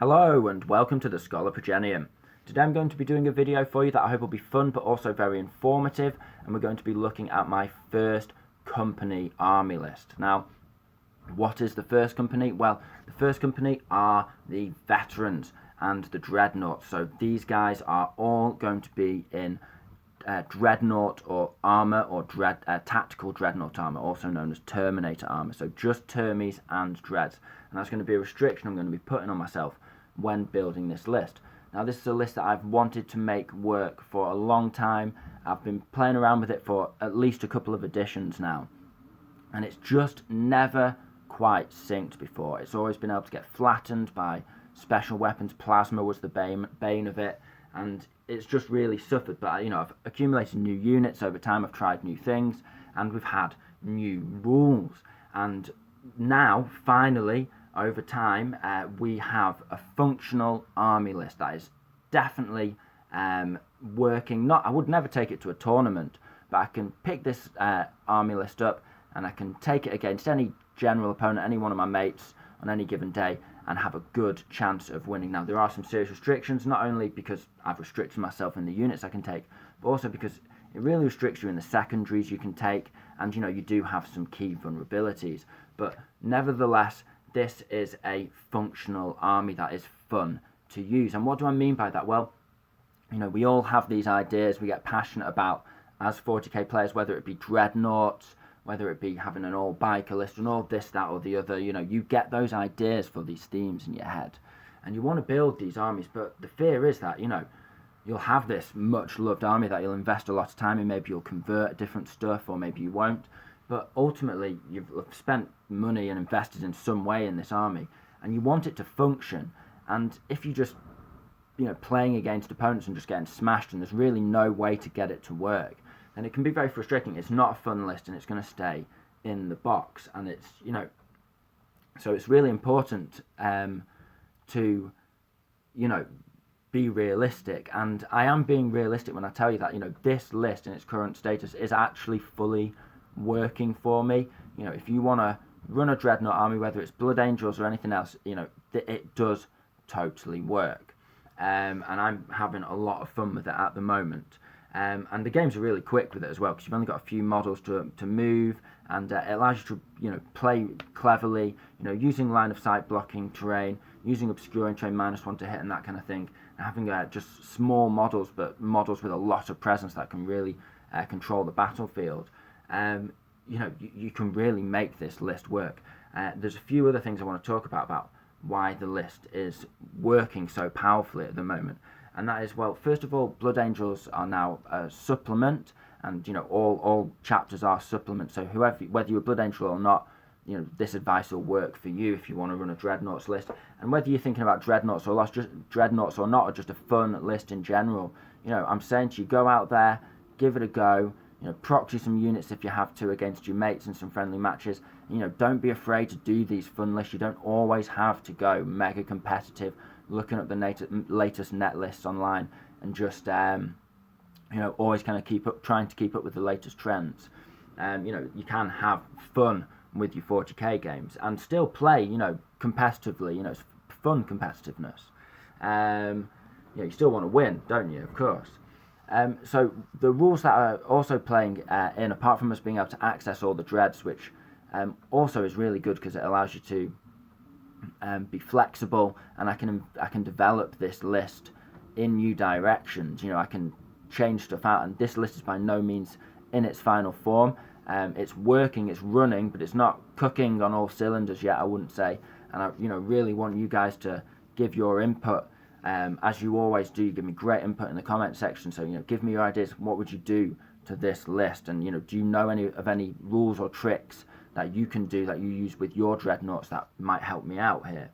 Hello and welcome to the Scholar Progenium. Today I'm going to be doing a video for you that I hope will be fun but also very informative, and we're going to be looking at my first company army list. Now, what is the first company? Well, the first company are the veterans and the Dreadnought. So these guys are all going to be in Dreadnought or armor or tactical Dreadnought armor, also known as Terminator armor. So just Termies and Dreads, and that's going to be a restriction I'm going to be putting on myself when building this list. Now, this is a list that I've wanted to make work for a long time. I've been playing around with it for at least a couple of editions now, and it's just never quite synced before. It's always been able to get flattened by special weapons. Plasma was the bane of it, and it's just really suffered. But I've accumulated new units over time. I've tried new things, and we've had new rules. And now, finally, over time, we have a functional army list that is definitely working. I would never take it to a tournament, but I can pick this army list up and I can take it against any general opponent, any one of my mates on any given day, and have a good chance of winning. Now, there are some serious restrictions, not only because I've restricted myself in the units I can take, but also because it really restricts you in the secondaries you can take, and you do have some key vulnerabilities. But nevertheless, this is a functional army that is fun to use. And what do I mean by that? Well, we all have these ideas we get passionate about as 40k players, whether it be Dreadnoughts, whether it be having an all-biker list and all this, that or the other. You get those ideas for these themes in your head, and you want to build these armies, but the fear is that, you'll have this much-loved army that you'll invest a lot of time in. Maybe you'll convert different stuff, or maybe you won't. But ultimately, you've spent money and invested in some way in this army, and you want it to function. And if you just, playing against opponents and just getting smashed, and there's really no way to get it to work, then it can be very frustrating. It's not a fun list, and it's going to stay in the box. And it's, so it's really important to, be realistic. And I am being realistic when I tell you that, this list in its current status is actually fully working for me. If you want to run a Dreadnought army, whether it's Blood Angels or anything else, it does totally work, and I'm having a lot of fun with it at the moment. And the games are really quick with it as well, because you've only got a few models to move, and it allows you to play cleverly, using line of sight blocking terrain, using obscuring terrain -1 to hit and that kind of thing, and having just small models, but models with a lot of presence that can really control the battlefield. You can really make this list work. There's a few other things I want to talk about why the list is working so powerfully at the moment, and that is, well, first of all, Blood Angels are now a supplement, and all chapters are supplements. So whether you're a Blood Angel or not, this advice will work for you if you want to run a Dreadnoughts list. And whether you're thinking about Dreadnoughts or not, or just a fun list in general, I'm saying to you, go out there, give it a go. Proxy some units if you have to against your mates in some friendly matches. Don't be afraid to do these fun lists. You don't always have to go mega competitive, looking at the latest net lists online and just always kind of trying to keep up with the latest trends. You can have fun with your 40k games and still play competitively. It's fun competitiveness. You still want to win, don't you? Of course. So the rules that are also playing in, apart from us being able to access all the dreads, which also is really good because it allows you to be flexible, and I can develop this list in new directions. I can change stuff out, and this list is by no means in its final form. It's working, it's running, but it's not cooking on all cylinders yet, I wouldn't say. And I really want you guys to give your input. As you always do, you give me great input in the comment section. So give me your ideas. What would you do to this list? And do you know any rules or tricks that you can do that you use with your Dreadnoughts that might help me out here?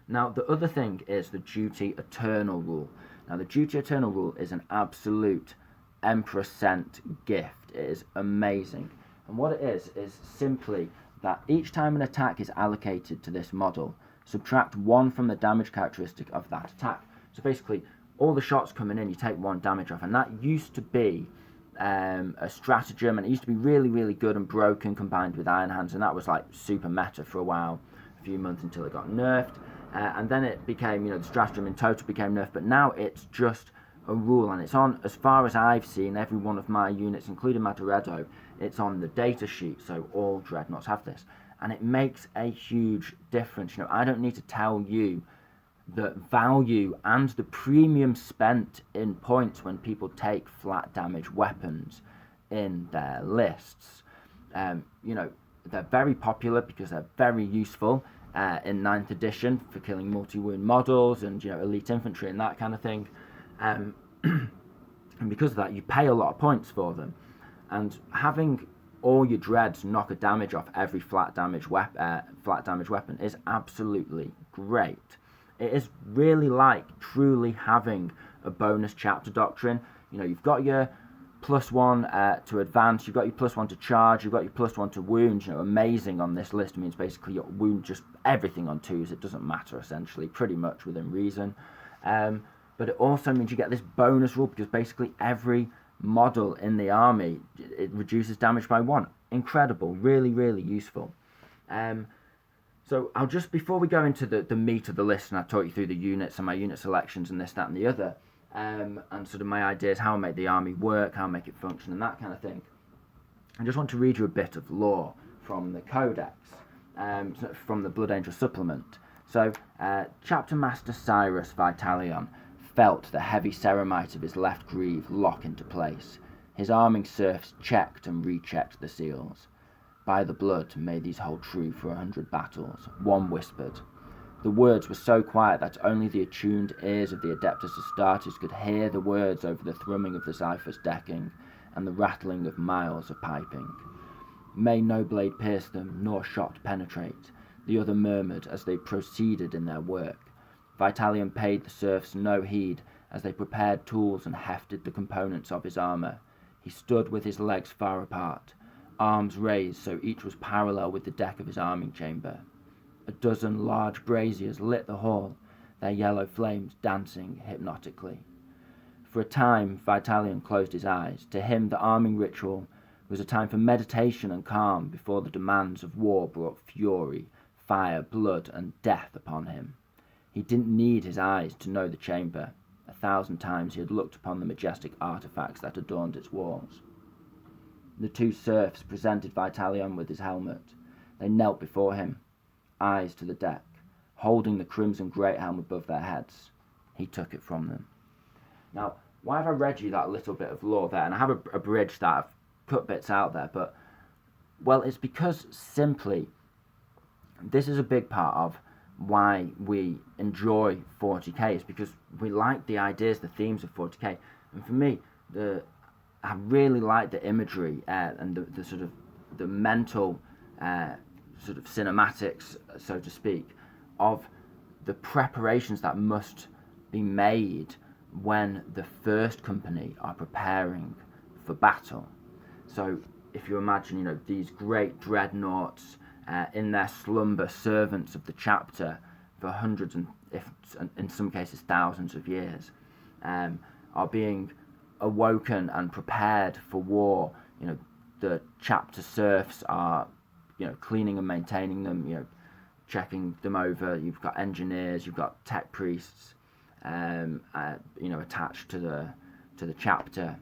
Now, the other thing is the Duty Eternal rule. Now, the Duty Eternal rule is an absolute Emperor sent gift. It is amazing, and what it is simply that each time an attack is allocated to this model, subtract 1 from the damage characteristic of that attack. So basically, all the shots coming in, you take 1 damage off, and that used to be a stratagem, and it used to be really, really good and broken combined with Iron Hands, and that was like super meta for a while, a few months until it got nerfed. and then it became, the stratagem in total became nerfed, but now it's just a rule, and it's on, as far as I've seen, every one of my units, including my Dreadnought, it's on the data sheet, so all Dreadnoughts have this, and it makes a huge difference. I don't need to tell you the value and the premium spent in points when people take flat damage weapons in their lists. They're very popular because they're very useful in 9th edition for killing multi-wound models and elite infantry and that kind of thing. And because of that, you pay a lot of points for them. And having all your dreads knock a damage off every flat damage weapon is absolutely great. It is really like truly having a bonus chapter doctrine. You've got your +1 to advance, you've got your +1 to charge, you've got your +1 to wound. Amazing on this list means basically your wound just everything on 2s. It doesn't matter essentially, pretty much within reason. But it also means you get this bonus rule because basically every model in the army, it reduces damage by 1. Incredible, really, really useful. So I'll just, before we go into the meat of the list and I talk you through the units and my unit selections and this, that and the other, and sort of my ideas, how I make the army work, how I make it function and that kind of thing, I just want to read you a bit of lore from the Codex, from the Blood Angel supplement. So, Chapter Master Cyrus Vitalion felt the heavy ceramite of his left greave lock into place. His arming serfs checked and rechecked the seals. By the blood may these hold true for 100 battles, one whispered. The words were so quiet that only the attuned ears of the Adeptus Astartes could hear the words over the thrumming of the Xiphus decking and the rattling of miles of piping. May no blade pierce them, nor shot penetrate, the other murmured as they proceeded in their work. Vitalion paid the serfs no heed as they prepared tools and hefted the components of his armour. He stood with his legs far apart, arms raised so each was parallel with the deck of his arming chamber. A dozen large braziers lit the hall, their yellow flames dancing hypnotically. For a time, Vitalion closed his eyes. To him, the arming ritual was a time for meditation and calm before the demands of war brought fury, fire, blood, and death upon him. He didn't need his eyes to know the chamber. 1,000 times he had looked upon the majestic artifacts that adorned its walls. The 2 serfs presented Vitalion with his helmet. They knelt before him, eyes to the deck, holding the crimson great helm above their heads. He took it from them. Now, why have I read you that little bit of lore there? And I have a bridge that I've cut bits out there, but, well, it's because simply this is a big part of why we enjoy 40k, is because we like the ideas, the themes of 40k. And for me, I really like the imagery and the sort of the mental sort of cinematics, so to speak, of the preparations that must be made when the first company are preparing for battle. So if you imagine, these great dreadnoughts in their slumber, servants of the chapter for hundreds and, if in some cases, thousands of years, are being awoken and prepared for war. The chapter serfs are, cleaning and maintaining them, checking them over. You've got engineers, you've got tech priests, attached to the chapter.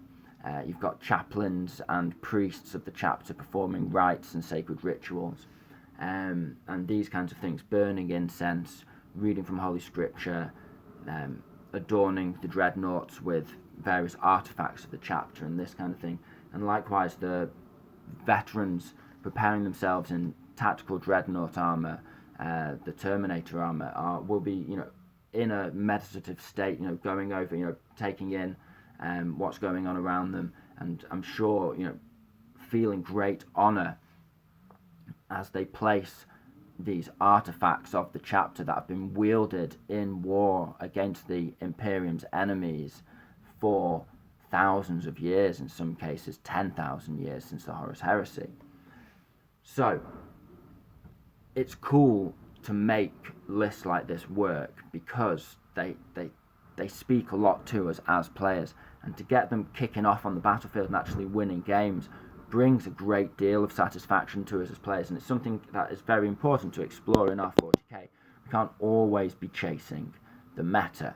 You've got chaplains and priests of the chapter performing rites and sacred rituals, and these kinds of things, burning incense, reading from Holy Scripture, adorning the dreadnoughts with various artifacts of the chapter and this kind of thing. And likewise, the veterans preparing themselves in tactical dreadnought armour, the Terminator armour, will be, in a meditative state, going over, taking in what's going on around them, and I'm sure, feeling great honour as they place these artifacts of the chapter that have been wielded in war against the Imperium's enemies for thousands of years, in some cases 10,000 years since the Horus Heresy. So it's cool to make lists like this work because they speak a lot to us as players, and to get them kicking off on the battlefield and actually winning games brings a great deal of satisfaction to us as players, and it's something that is very important to explore in our 40k. We can't always be chasing the meta.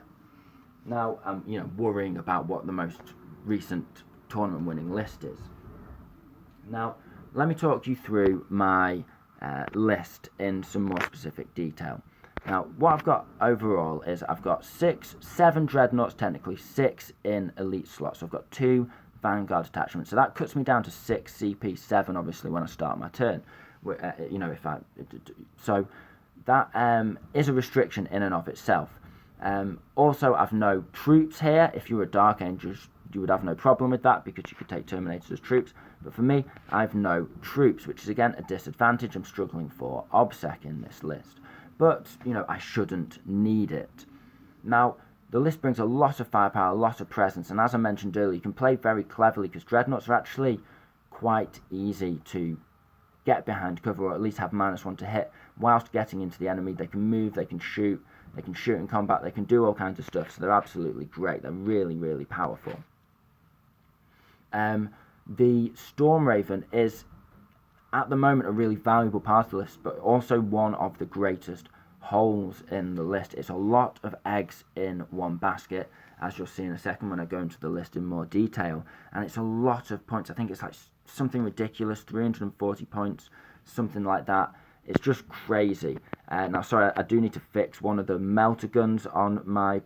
Now I'm worrying about what the most recent tournament winning list is. Now let me talk you through my list in some more specific detail. Now what I've got overall is I've got 7 Dreadnoughts, technically 6 in elite slots. So I've got 2 Vanguard attachments, so that cuts me down to 6 CP, 7 obviously when I start my turn. So that is a restriction in and of itself. Also, I've no troops here. If you were a Dark Angel, you would have no problem with that because you could take Terminators as troops. But for me, I've no troops, which is again a disadvantage. I'm struggling for OBSEC in this list. But, I shouldn't need it. Now, the list brings a lot of firepower, a lot of presence, and as I mentioned earlier, you can play very cleverly because Dreadnoughts are actually quite easy to get behind cover, or at least have -1 to hit whilst getting into the enemy. They can move, they can shoot in combat, they can do all kinds of stuff, so they're absolutely great. They're really, really powerful. The Storm Raven is, at the moment, a really valuable part of the list, but also one of the greatest holes in the list. It's a lot of eggs in one basket, as you'll see in a second when I go into the list in more detail, and it's a lot of points. I think it's like something ridiculous, 340 points, something like that. It's just crazy. Now, sorry, I do need to fix one of the melter guns on my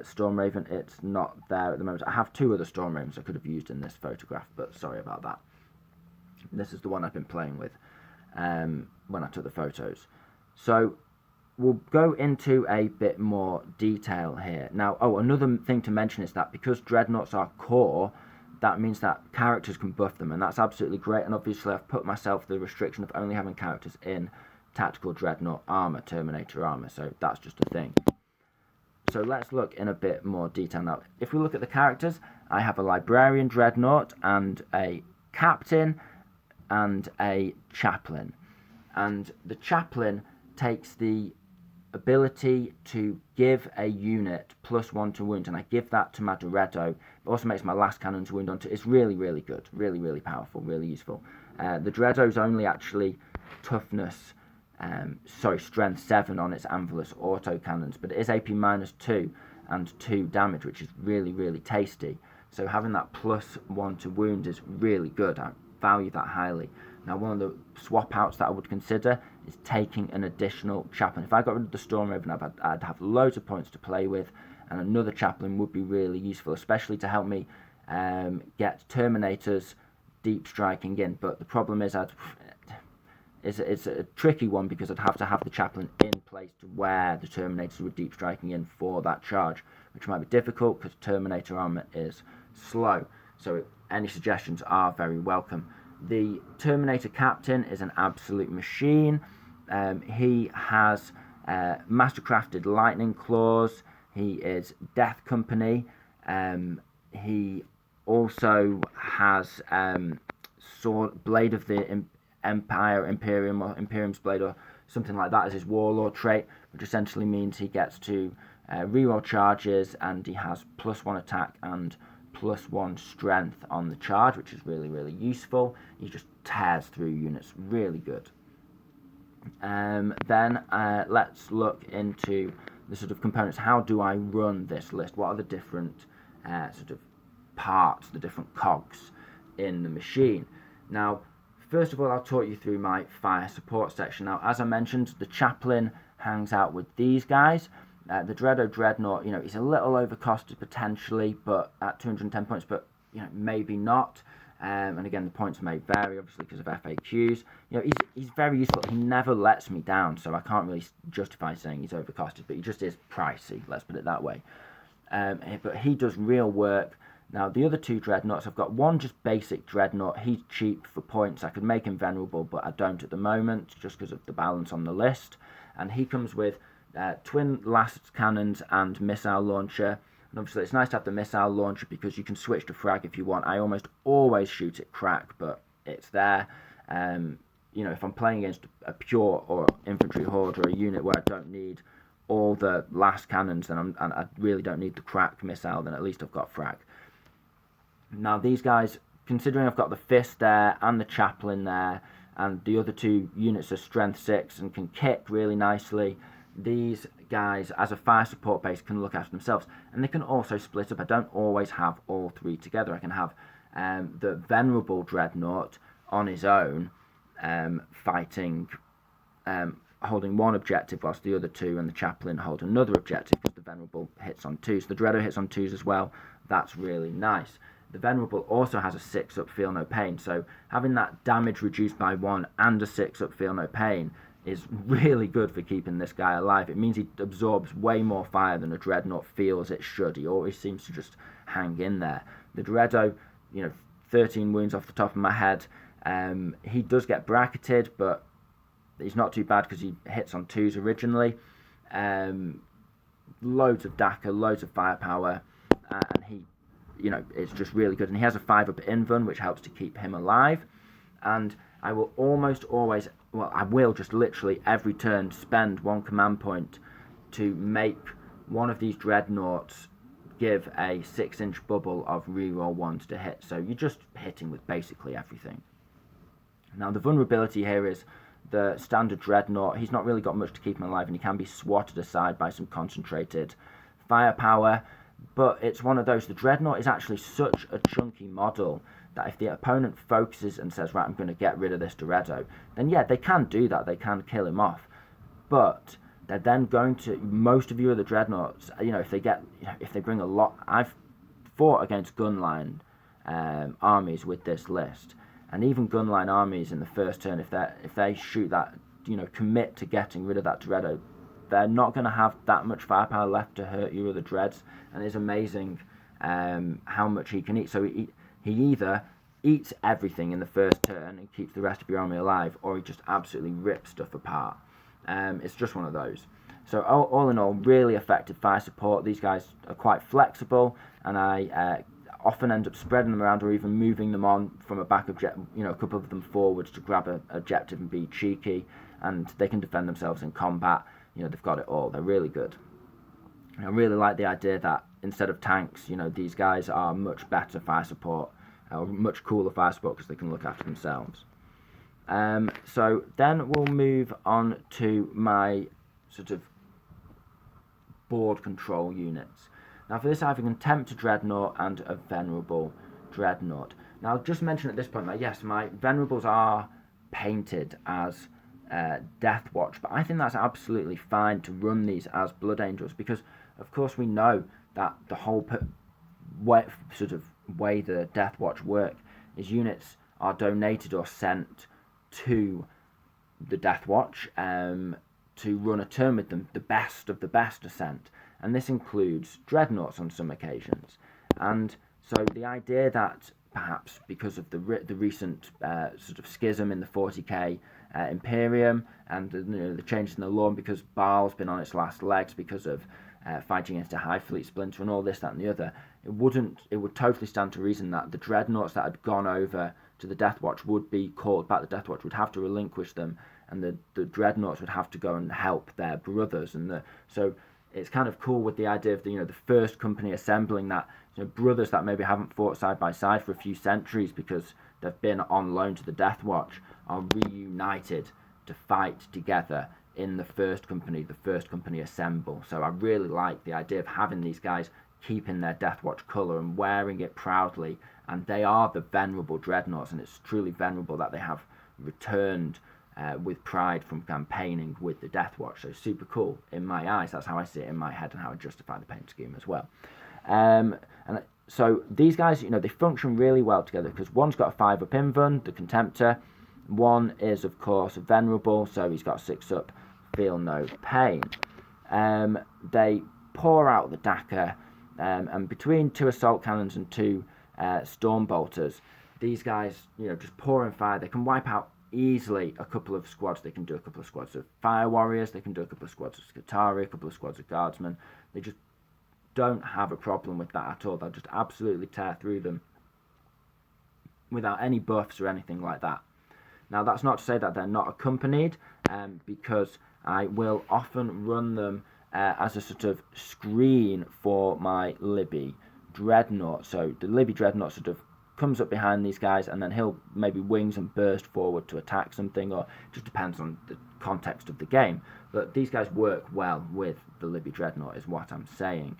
Storm Raven. It's not there at the moment. I have 2 other Storm Ravens I could have used in this photograph, but sorry about that. This is the one I've been playing with when I took the photos. So we'll go into a bit more detail here. Now, another thing to mention is that because Dreadnoughts are core, that means that characters can buff them, and that's absolutely great. And obviously I've put myself the restriction of only having characters in tactical Dreadnought armor, Terminator armor, so that's just a thing. So let's look in a bit more detail now. If we look at the characters, I have a Librarian Dreadnought and a Captain and a Chaplain. And the Chaplain takes the ability to give a unit +1 to wound, and I give that to my Dreado. It also makes my last cannon's wound onto. It's really, really good, really, really powerful, really useful. The Dreado's only actually strength 7 on its Anvilus auto cannons, but it is AP -2 and 2 damage, which is really, really tasty. So having that +1 to wound is really good. I value that highly. Now, one of the swap outs that I would consider is taking an additional Chaplain. If I got rid of the Storm Raven, I'd have loads of points to play with, and another Chaplain would be really useful, especially to help me get Terminators deep striking in. But the problem is it's a tricky one because I'd have to have the Chaplain in place to where the Terminators were deep striking in for that charge, which might be difficult because Terminator armor is slow. So any suggestions are very welcome. The Terminator Captain is an absolute machine. He has mastercrafted lightning claws. He is Death Company. He also has Blade of the Imperium, or Imperium's Blade, or something like that as his warlord trait, which essentially means he gets to reroll charges, and he has +1 attack and +1 strength on the charge, which is really, really useful. He just tears through units, really good. Then let's look into the sort of components. How do I run this list? What are the different sort of parts, the different cogs in the machine? Now, first of all, I'll talk you through my fire support section. Now, as I mentioned, the Chaplain hangs out with these guys. The Dreadnought, he's a little overcosted potentially, but at 210 points, but maybe not. And again, the points may vary, obviously, because of FAQs. He's very useful. He never lets me down, so I can't really justify saying he's overcosted, but he just is pricey, let's put it that way. But he does real work. Now, the other 2 Dreadnoughts, I've got one just basic Dreadnought. He's cheap for points. I could make him venerable, but I don't at the moment, just because of the balance on the list. And he comes with twin last cannons and missile launcher. And obviously it's nice to have the missile launcher because you can switch to frag if you want. I almost always shoot at crack, but it's there. If I'm playing against a pure or infantry horde or a unit where I don't need all the last cannons, and I really don't need the crack missile, then at least I've got frag. Now these guys, considering I've got the Fist there and the Chaplain there, and the other 2 units are strength 6 and can kick really nicely, these guys, as a fire support base, can look after themselves, and they can also split up. I don't always have all three together. I can have the Venerable Dreadnought on his own, fighting, holding one objective, whilst the other two and the Chaplain hold another objective, because the Venerable hits on twos. The Dreado hits on twos as well. That's really nice. The Venerable also has a 6-up Feel No Pain, so having that damage reduced by 1 and a 6-up Feel No Pain is really good for keeping this guy alive. It means he absorbs way more fire than a Dreadnought feels it should. He always seems to just hang in there. The Dreado, 13 wounds off the top of my head. He does get bracketed, but he's not too bad because he hits on twos originally. Loads of DACA, loads of firepower, and he, it's just really good. And he has a 5-up invuln, which helps to keep him alive. And I will almost always, I will just literally every turn spend 1 command point to make one of these Dreadnoughts give a 6-inch bubble of reroll 1s to hit. So you're just hitting with basically everything. Now the vulnerability here is the standard Dreadnought. He's not really got much to keep him alive, and he can be swatted aside by some concentrated firepower. But it's one of those, the Dreadnought is actually such a chunky model that if the opponent focuses and says, right, I'm going to get rid of this Dreado, then yeah, they can do that. They can kill him off. But they're then going to, most of your other Dreadnoughts, if they bring a lot, I've fought against gunline armies with this list, and even gunline armies in the first turn, if they shoot that, commit to getting rid of that Dreado, they're not going to have that much firepower left to hurt your other Dreads, and it's amazing how much he can eat. So he either eats everything in the first turn and keeps the rest of your army alive, or he just absolutely rips stuff apart. It's just one of those. So all in all, really effective fire support. These guys are quite flexible, and I often end up spreading them around or even moving them on from a back objective, a couple of them forwards to grab an objective and be cheeky, and they can defend themselves in combat. They've got it all. They're really good. And I really like the idea that instead of tanks, these guys are much better fire support, or much cooler fire support, because they can look after themselves. So then we'll move on to my sort of board control units. Now for this I have a Contemptor Dreadnought and a Venerable Dreadnought. Now I'll just mention at this point that yes, my Venerables are painted as Deathwatch, but I think that's absolutely fine to run these as Blood Angels, because of course we know that the whole way the Deathwatch work is units are donated or sent to the Deathwatch to run a turn with them. The best of the best are sent, and this includes Dreadnoughts on some occasions. And so the idea that perhaps because of the recent sort of schism in the 40k Imperium and the changes in the law, and because Baal's been on its last legs because of fighting against a High Fleet splinter and all this, that and the other, it would totally stand to reason that the Dreadnoughts that had gone over to the Deathwatch would be called back. The Deathwatch would have to relinquish them, and the Dreadnoughts would have to go and help their brothers. And so it's kind of cool with the idea of the first company assembling that, brothers that maybe haven't fought side by side for a few centuries because they've been on loan to the Deathwatch are reunited to fight together in the first company assemble. So I really like the idea of having these guys keeping their Deathwatch colour and wearing it proudly, and they are the Venerable Dreadnoughts, and it's truly venerable that they have returned with pride from campaigning with the Deathwatch. So super cool in my eyes. That's how I see it in my head and how I justify the paint scheme as well. And so these guys, they function really well together, because one's got a 5-up invuln, the Contemptor. One is, of course, a Venerable, so he's got a 6-up Feel No Pain. They pour out the DACA, and between 2 assault cannons and 2 storm bolters, these guys, just pouring fire. They can wipe out easily a couple of squads. They can do a couple of squads of Fire Warriors. They can do a couple of squads of Skitarii, a couple of squads of Guardsmen. They just don't have a problem with that at all. They'll just absolutely tear through them without any buffs or anything like that. Now, that's not to say that they're not accompanied, because I will often run them as a sort of screen for my Libby Dreadnought. So the Libby Dreadnought sort of comes up behind these guys, and then he'll maybe wings and burst forward to attack something, or it just depends on the context of the game. But these guys work well with the Libby Dreadnought, is what I'm saying.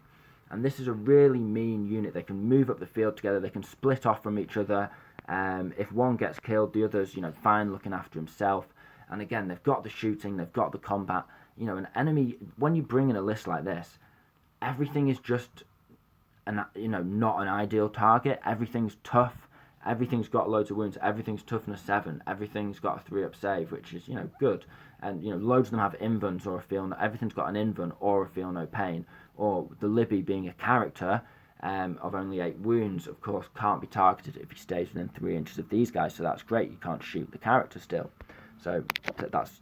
And this is a really mean unit. They can move up the field together, they can split off from each other. If one gets killed, the other's, fine looking after himself. And again, they've got the shooting, they've got the combat. An enemy, when you bring in a list like this, everything is just not an ideal target. Everything's tough, everything's got loads of wounds, everything's toughness 7, everything's got a 3-up save, which is good. And loads of them have invuns or a feel. Everything's got an invun or a feel no pain. Or the Libby, being a character of only 8 wounds, of course can't be targeted if he stays within 3 inches of these guys. So that's great. You can't shoot the character still. So that's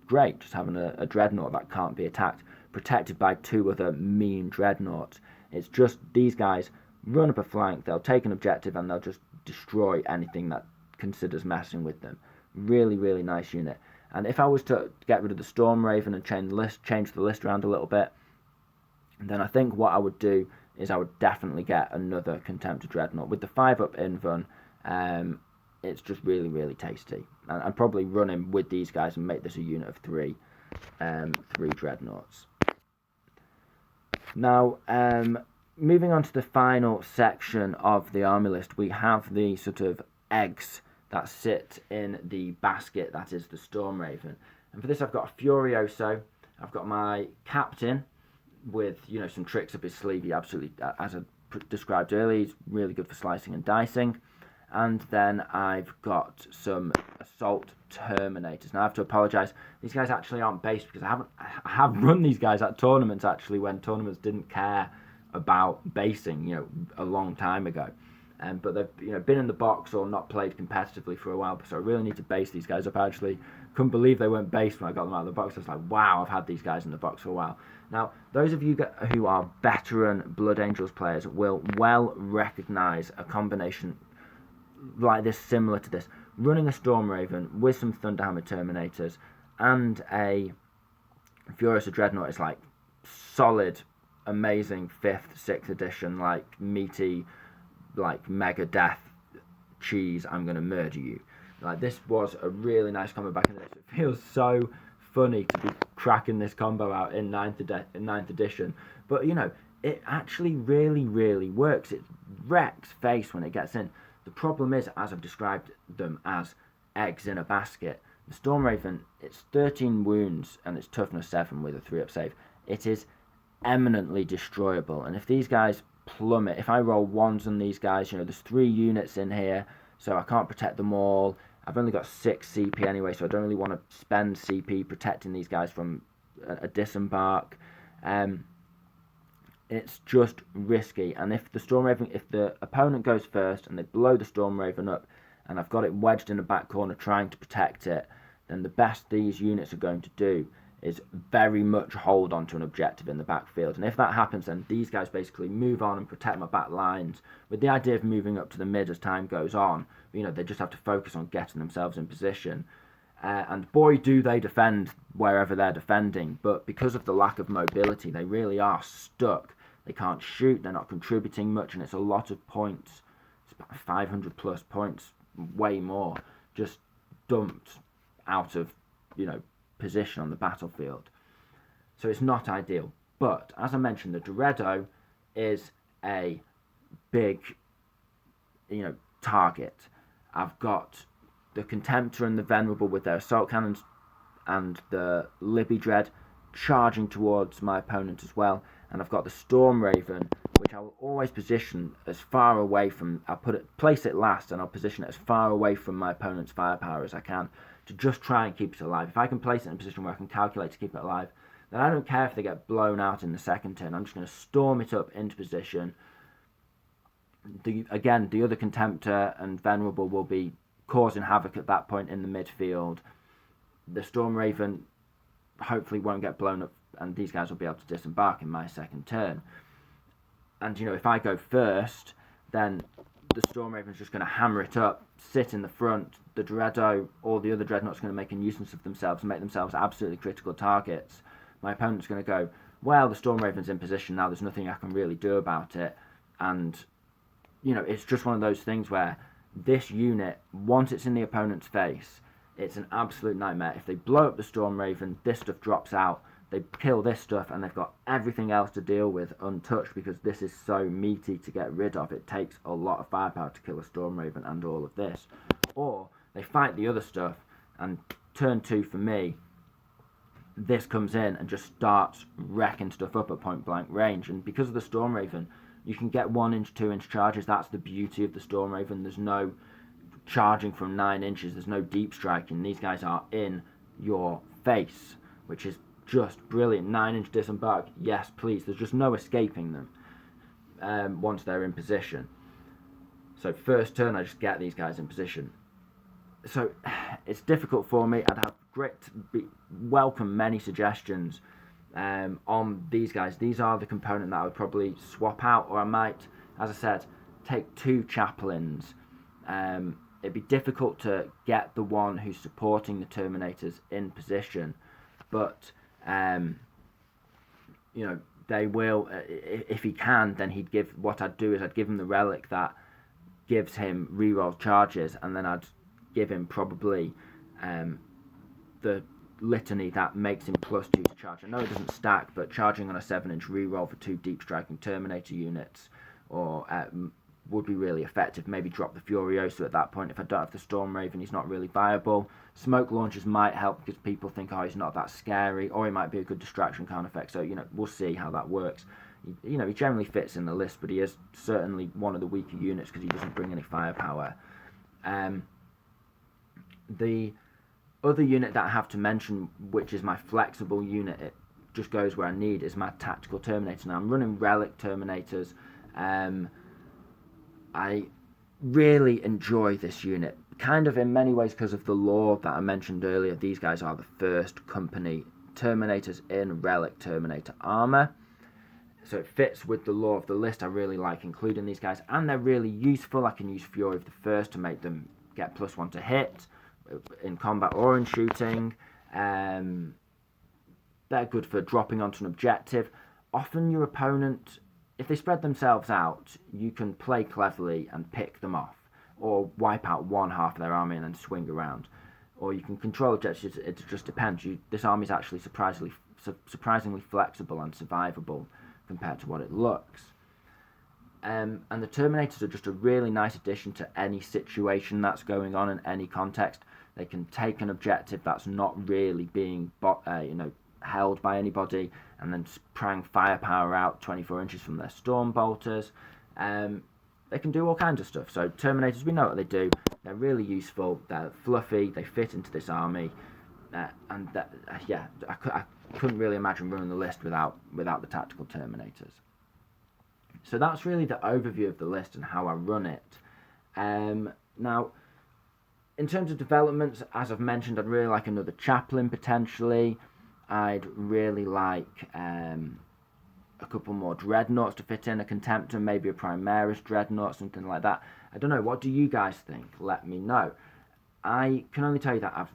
great. Just having a Dreadnought that can't be attacked, protected by 2 other mean Dreadnoughts. It's just these guys run up a flank, they'll take an objective, and they'll just destroy anything that considers messing with them. Really, really nice unit. And if I was to get rid of the Storm Raven and change the list around a little bit, then I think what I would do is I would definitely get another Contemptor Dreadnought. With the 5-up invun, it's just really, really tasty. And I'd probably run him with these guys and make this a unit of 3 Dreadnoughts. Now, moving on to the final section of the army list, we have the sort of eggs that sit in the basket that is the Storm Raven. And for this I've got a Furioso, I've got my Captain with some tricks up his sleeve. He absolutely, as I described earlier, he's really good for slicing and dicing. And then I've got some Assault Terminators. Now I have to apologise, these guys actually aren't based because I have run these guys at tournaments actually, when tournaments didn't care about basing, a long time ago. But they've been in the box or not played competitively for a while, so I really need to base these guys up. I actually couldn't believe they weren't based when I got them out of the box. I was like, wow, I've had these guys in the box for a while. Now, those of you who are veteran Blood Angels players will well recognise a combination like this, similar to this. Running a Storm Raven with some Thunderhammer Terminators and a Furiosa Dreadnought is like solid, amazing 5th, 6th edition, like meaty, like mega death cheese, I'm going to murder you. Like, this was a really nice combo back in the day. It feels so funny to be cracking this combo out in 9th edition. But, it actually really, really works. It wrecks face when it gets in. The problem is, as I've described them as eggs in a basket, the Storm Raven, it's 13 wounds and it's toughness 7 with a 3-up save. It is eminently destroyable. And if these guys plummet, if I roll 1s on these guys, there's 3 units in here, so I can't protect them all. I've only got 6 CP anyway, so I don't really want to spend CP protecting these guys from a disembark. It's just risky. And if the opponent goes first and they blow the Storm Raven up, and I've got it wedged in the back corner trying to protect it, then the best these units are going to do is very much hold on to an objective in the backfield. And if that happens, then these guys basically move on and protect my back lines, with the idea of moving up to the mid as time goes on. They just have to focus on getting themselves in position. And boy, do they defend wherever they're defending. But because of the lack of mobility, they really are stuck. They can't shoot, they're not contributing much, and it's a lot of points. It's about 500 plus points, way more, just dumped out of, position on the battlefield. So it's not ideal. But as I mentioned, the Dreado is a big, target. I've got the Contemptor and the Venerable with their assault cannons, and the Libby Dread charging towards my opponent as well. And I've got the Storm Raven, which I will always position as far away from. Place it last, and I'll position it as far away from my opponent's firepower as I can, to just try and keep it alive. If I can place it in a position where I can calculate to keep it alive, then I don't care if they get blown out in the second turn. I'm just going to storm it up into position. The other Contemptor and Venerable will be causing havoc at that point in the midfield. The Storm Raven hopefully won't get blown up, and these guys will be able to disembark in my second turn. And, if I go first, then the Storm Raven's just going to hammer it up, sit in the front. The Dreado, or the other Dreadnought's going to make a nuisance of themselves and make themselves absolutely critical targets. My opponent's going to go, well, the Storm Raven's in position now, there's nothing I can really do about it. And you know, it's just one of those things where this unit, once it's in the opponent's face, it's an absolute nightmare. If they blow up the Storm Raven, this stuff drops out, they kill this stuff, and they've got everything else to deal with untouched, because this is so meaty to get rid of. It takes a lot of firepower to kill a Storm Raven and all of this. Or they fight the other stuff, and turn 2 for me, this comes in and just starts wrecking stuff up at point blank range. And because of the Storm Raven, you can get 1-inch, 2-inch charges. That's the beauty of the Storm Raven. There's no charging from 9 inches. There's no deep striking. These guys are in your face, which is just brilliant. 9-inch disembark, yes please. There's just no escaping them once they're in position. So first turn, I just get these guys in position. So it's difficult for me. I'd have welcome many suggestions on these guys. These are the component that I would probably swap out, or I might, as I said, take 2 chaplains. It'd be difficult to get the one who's supporting the Terminators in position, but you know, they will, if he can, then he'd give, what I'd do is I'd give him the relic that gives him reroll charges, and then I'd give him probably the litany that makes him +2 to charge. I know it doesn't stack, but charging on a 7-inch reroll for 2 deep striking Terminator units or would be really effective. Maybe drop the Furiosa at that point. If I don't have the Storm Raven, he's not really viable. Smoke launchers might help because people think, oh, he's not that scary, or he might be a good distraction kind of effect. So, you know, we'll see how that works. You know, he generally fits in the list, but he is certainly one of the weaker units because he doesn't bring any firepower. The other unit that I have to mention, which is my flexible unit, it just goes where I need, is my Tactical Terminator. Now, I'm running Relic Terminators. I really enjoy this unit, kind of in many ways because of the lore that I mentioned earlier. These guys are the first company Terminators in Relic Terminator armor, so it fits with the lore of the list. I really like including these guys, and they're really useful. I can use Fury of the First to make them get +1 to hit in combat or in shooting. They're good for dropping onto an objective. Often your opponent, if they spread themselves out, you can play cleverly and pick them off, or wipe out one half of their army and then swing around. Or you can control objectives. It just depends. This army is actually surprisingly flexible and survivable compared to what it looks. And the Terminators are just a really nice addition to any situation that's going on in any context. They can take an objective that's not really being held by anybody, and then sprang firepower out 24 inches from their storm bolters. They can do all kinds of stuff. So Terminators, we know what they do. They're really useful. They're fluffy. They fit into this army, and I couldn't really imagine running the list without the Tactical Terminators. So that's really the overview of the list and how I run it. Now, in terms of developments, as I've mentioned, I'd really like another Chaplain potentially. I'd really like a couple more Dreadnoughts to fit in, a Contemptor, maybe a Primaris Dreadnought, something like that. I don't know, what do you guys think? Let me know. I can only tell you that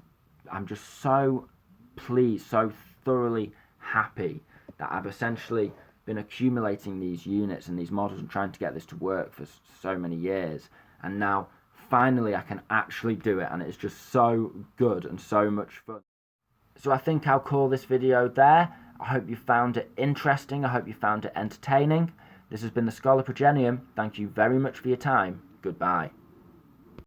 I'm just so pleased, so thoroughly happy that I've essentially been accumulating these units and these models and trying to get this to work for so many years, and now finally I can actually do it, and it's just so good and so much fun. So I think I'll call this video there. I hope you found it interesting. I hope you found it entertaining. This has been the Scholar Progenium. Thank you very much for your time. Goodbye.